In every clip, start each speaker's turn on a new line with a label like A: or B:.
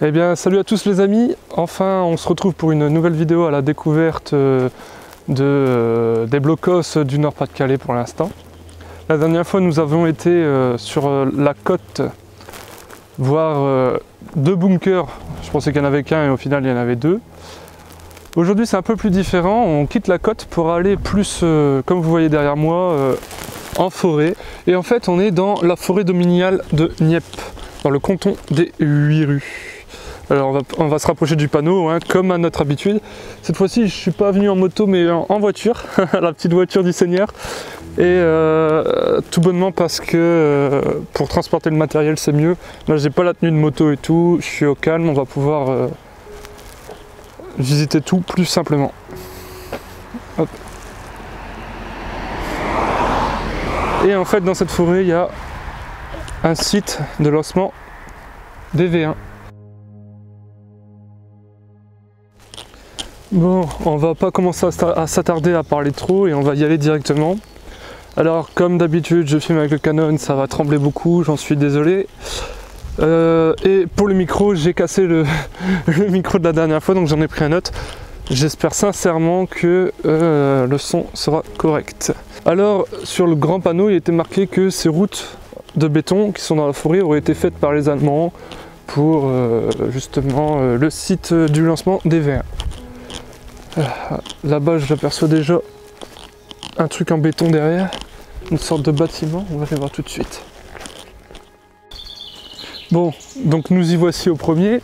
A: Eh bien, salut à tous les amis. Enfin, on se retrouve pour une nouvelle vidéo à la découverte des blocos du Nord-Pas-de-Calais pour l'instant. La dernière fois, nous avons été sur la côte voir deux bunkers. Je pensais qu'il n'y en avait qu'un et au final, il y en avait deux. Aujourd'hui, c'est un peu plus différent. On quitte la côte pour aller plus, comme vous voyez derrière moi, en forêt. Et en fait, on est dans la forêt domaniale de Nieppe, dans le canton des 8 rues. Alors on va se rapprocher du panneau, hein, comme à notre habitude. Cette fois-ci, je ne suis pas venu en moto, mais en voiture, la petite voiture du Seigneur. Et tout bonnement parce que pour transporter le matériel, c'est mieux. Là, j'ai pas la tenue de moto et tout, je suis au calme, on va pouvoir visiter tout plus simplement. Hop. Et en fait, dans cette forêt, il y a un site de lancement des V1. Bon, on va pas commencer à s'attarder à parler trop et on va y aller directement. Alors, comme d'habitude, je filme avec le Canon, ça va trembler beaucoup, j'en suis désolé. Et pour le micro, j'ai cassé le micro de la dernière fois, donc j'en ai pris un autre. J'espère sincèrement que le son sera correct. Alors, sur le grand panneau, il était marqué que ces routes de béton qui sont dans la forêt auraient été faites par les Allemands pour justement le site du lancement des V1. Là-bas, j'aperçois déjà un truc en béton derrière, une sorte de bâtiment, on va aller voir tout de suite. Bon, donc nous y voici au premier.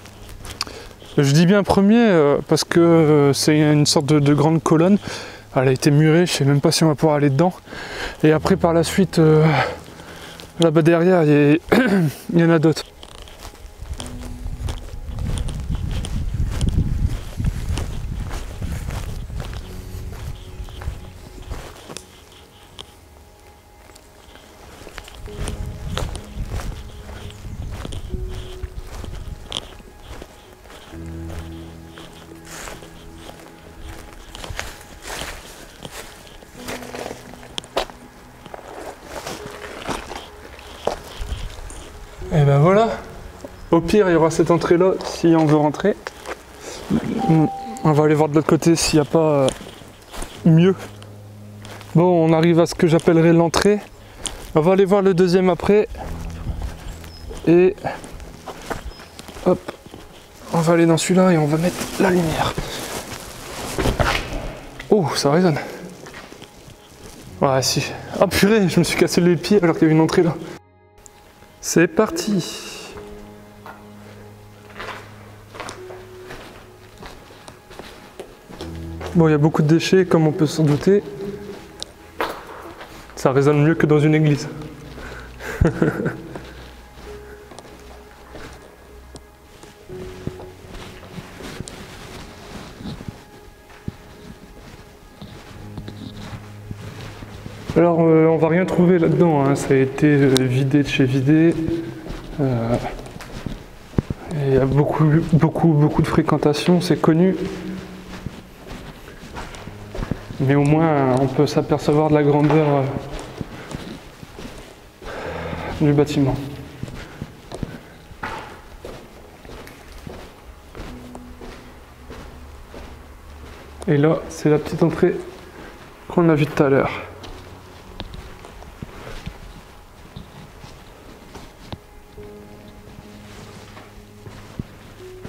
A: Je dis bien premier parce que c'est une sorte de grande colonne. Elle a été murée, je sais même pas si on va pouvoir aller dedans. Et après, par la suite, là-bas derrière, il y en a d'autres. Et ben voilà, au pire il y aura cette entrée là si on veut rentrer. On va aller voir de l'autre côté s'il n'y a pas mieux. Bon, on arrive à ce que j'appellerais l'entrée. On va aller voir le deuxième après. Et hop, on va aller dans celui-là et on va mettre la lumière. Oh, ça résonne. Ouais, si. Ah purée, je me suis cassé les pieds alors qu'il y avait une entrée là. C'est parti. Bon, il y a beaucoup de déchets, comme on peut s'en douter. Ça résonne mieux que dans une église. Alors, on va rien trouver là-dedans, hein. Ça a été vidé de chez vidé. Il y a beaucoup de fréquentation, c'est connu. Mais au moins, on peut s'apercevoir de la grandeur du bâtiment. Et là, c'est la petite entrée qu'on a vue tout à l'heure.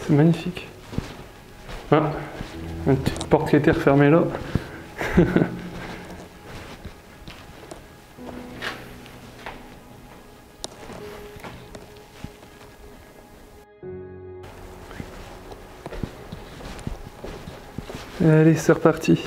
A: C'est magnifique. Ah, une petite porte qui a été refermée là. Allez, c'est reparti.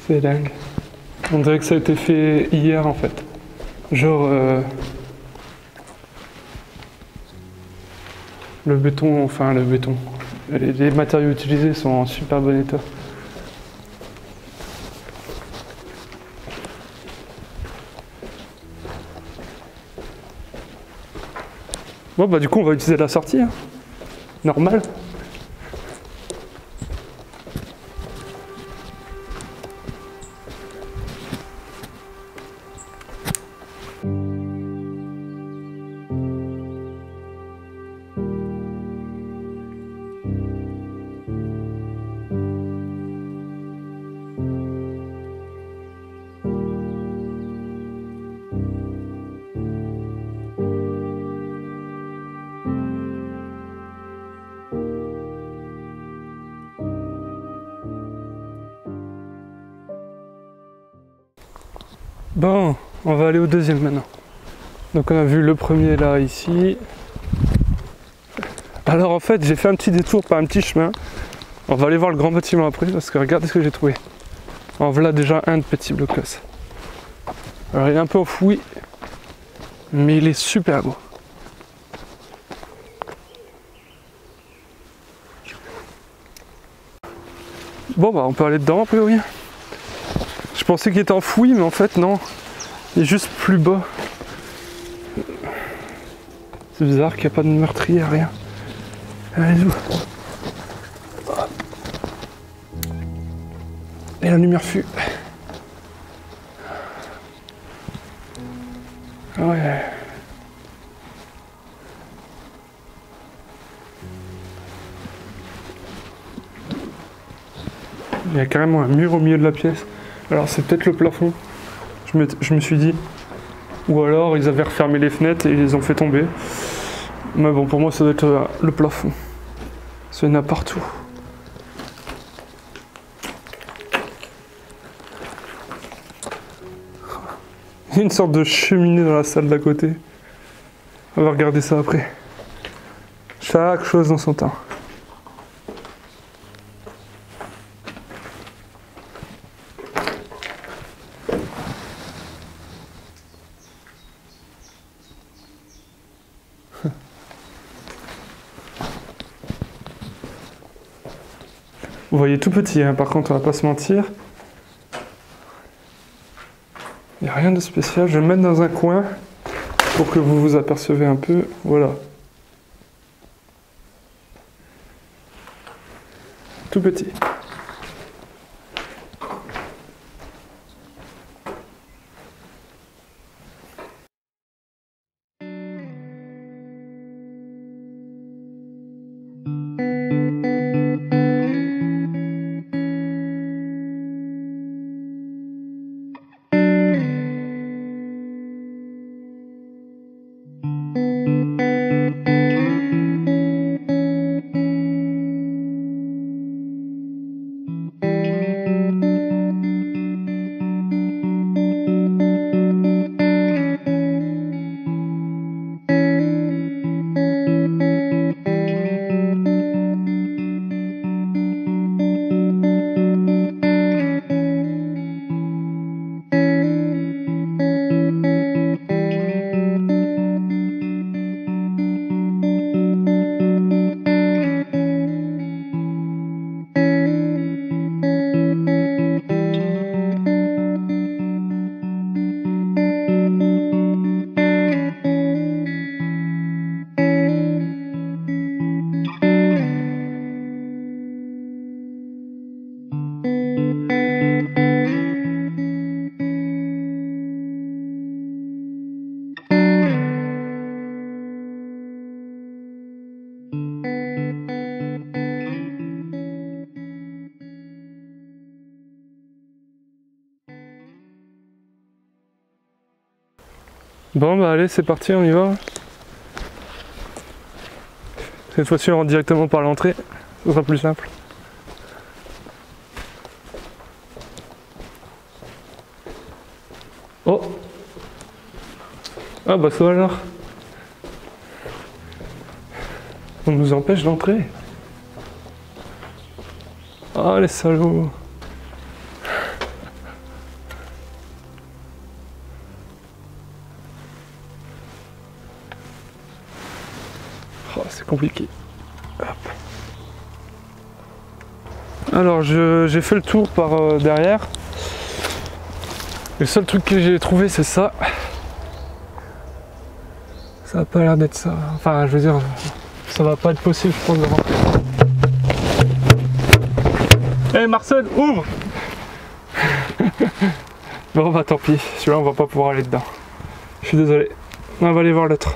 A: C'est dingue. On dirait que ça a été fait hier en fait. Genre le béton, enfin le béton. Les matériaux utilisés sont en super bon état. Bon bah du coup on va utiliser la sortie, hein. Normal. Bon, on va aller au deuxième maintenant. Donc on a vu le premier là, ici. Alors en fait, j'ai fait un petit détour par un petit chemin. On va aller voir le grand bâtiment après, parce que regardez ce que j'ai trouvé. En voilà déjà un de petits blocos. Alors il est un peu enfoui, mais il est super beau. Bon bah on peut aller dedans a priori. Je pensais qu'il était enfoui, mais en fait non. Il est juste plus bas. C'est bizarre qu'il n'y a pas de meurtrier, rien. Allez, où? Et la lumière fut. Ouais. Il y a carrément un mur au milieu de la pièce. Alors c'est peut-être le plafond. Je me suis dit. Ou alors ils avaient refermé les fenêtres et ils les ont fait tomber. Mais bon, pour moi ça doit être le plafond. Ça y en a partout. Il y a une sorte de cheminée dans la salle d'à côté. On va regarder ça après. Chaque chose dans son temps. Vous voyez tout petit, hein, par contre on va pas se mentir. Il n'y a rien de spécial. Je vais le mettre dans un coin pour que vous vous apercevez un peu. Voilà. Tout petit. Bon bah allez, c'est parti, on y va. Cette fois-ci on rentre directement par l'entrée, ce sera plus simple. Oh! Ah bah ça alors. On nous empêche d'entrer. Ah les salauds. Oh, c'est compliqué. Hop. Alors j'ai fait le tour par derrière. Le seul truc que j'ai trouvé c'est ça. Ça a pas l'air d'être ça. Enfin je veux dire, ça va pas être possible je pense de rentrer. Hé hey Marcel, ouvre. Bon bah tant pis, celui-là on va pas pouvoir aller dedans. Je suis désolé. On va aller voir l'autre.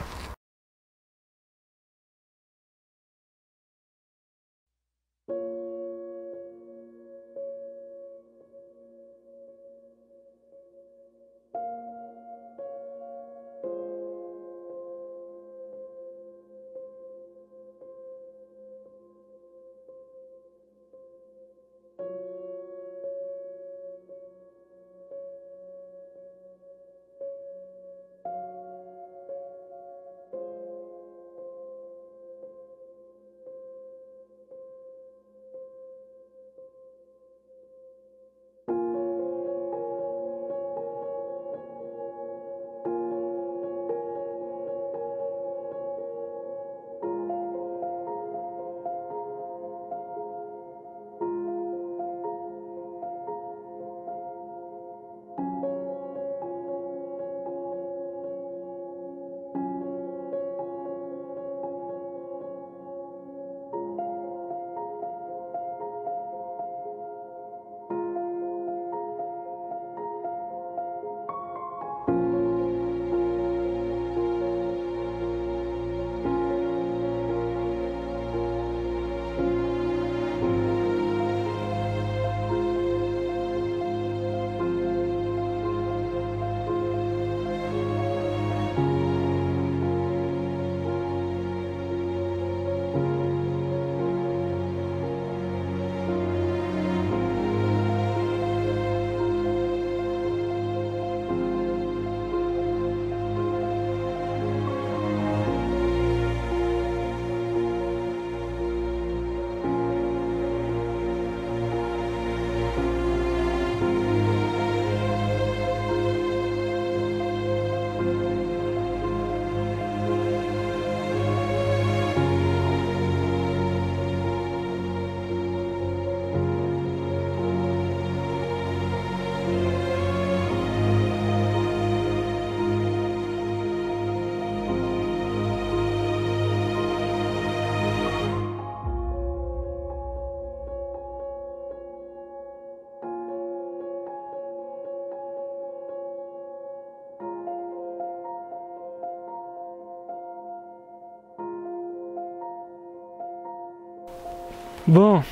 A: Bon.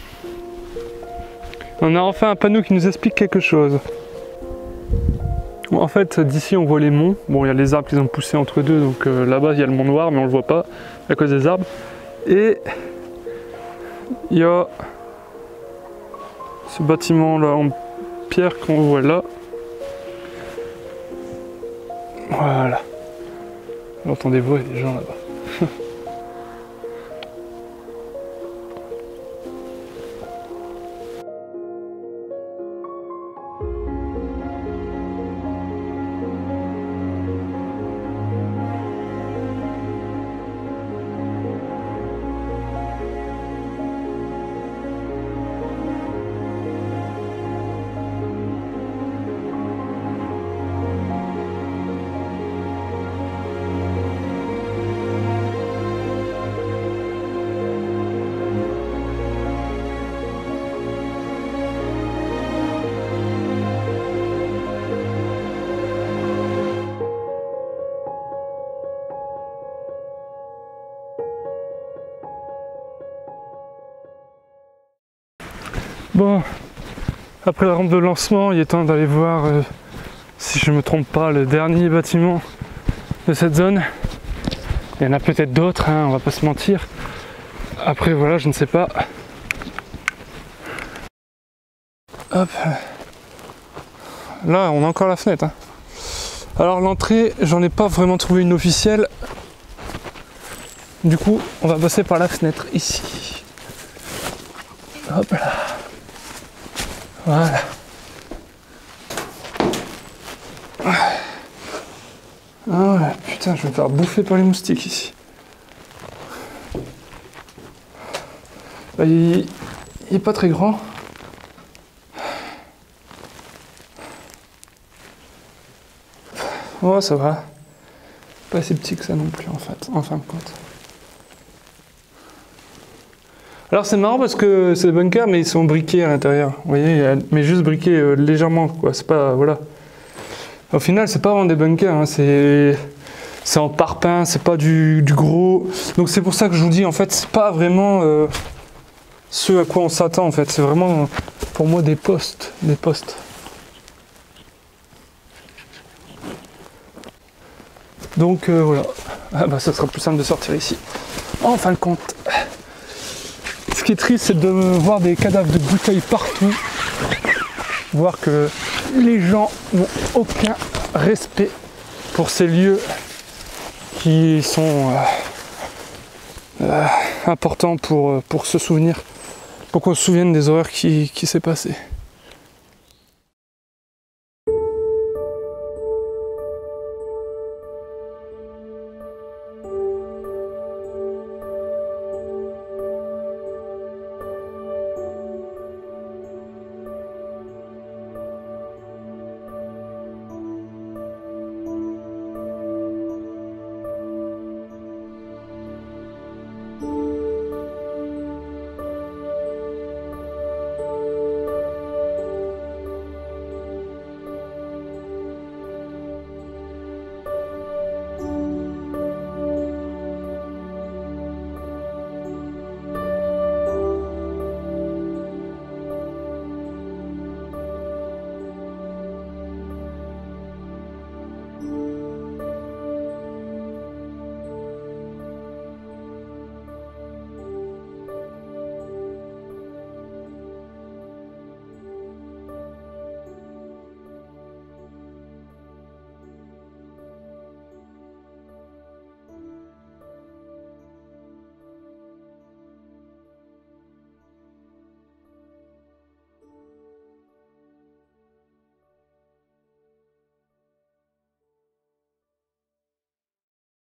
A: On a enfin un panneau qui nous explique quelque chose. En fait, d'ici on voit les monts. Bon, il y a les arbres qui ont poussé entre deux, donc là-bas il y a le mont Noir, mais on le voit pas à cause des arbres. Et il y a ce bâtiment là en pierre qu'on voit là. Voilà. Vous entendez voix et des gens là-bas. Bon, après la rampe de lancement, il est temps d'aller voir, si je ne me trompe pas, le dernier bâtiment de cette zone. Il y en a peut-être d'autres, hein, on va pas se mentir. Après voilà, je ne sais pas. Hop. Là, on a encore la fenêtre. Hein. Alors l'entrée, j'en ai pas vraiment trouvé une officielle. Du coup, on va passer par la fenêtre ici. Hop là. Voilà. Ah ouais, putain, je vais me faire bouffer par les moustiques ici. Bah, il est pas très grand. Oh, ça va. Pas si petit que ça non plus, en fait, en fin de compte. Alors c'est marrant parce que c'est des bunkers, mais ils sont briqués à l'intérieur. Vous voyez, mais juste briqués légèrement, quoi. C'est pas, voilà. Au final, c'est pas vraiment des bunkers, hein. C'est en parpaing, c'est pas du gros. Donc c'est pour ça que je vous dis, en fait, c'est pas vraiment ce à quoi on s'attend, en fait. C'est vraiment, pour moi, des postes. Donc voilà. Ah bah ça sera plus simple de sortir ici. En fin de compte. Ce qui est triste, c'est de voir des cadavres de bouteilles partout. Voir que les gens n'ont aucun respect pour ces lieux qui sont importants pour se souvenir, pour qu'on se souvienne des horreurs qui s'est passé.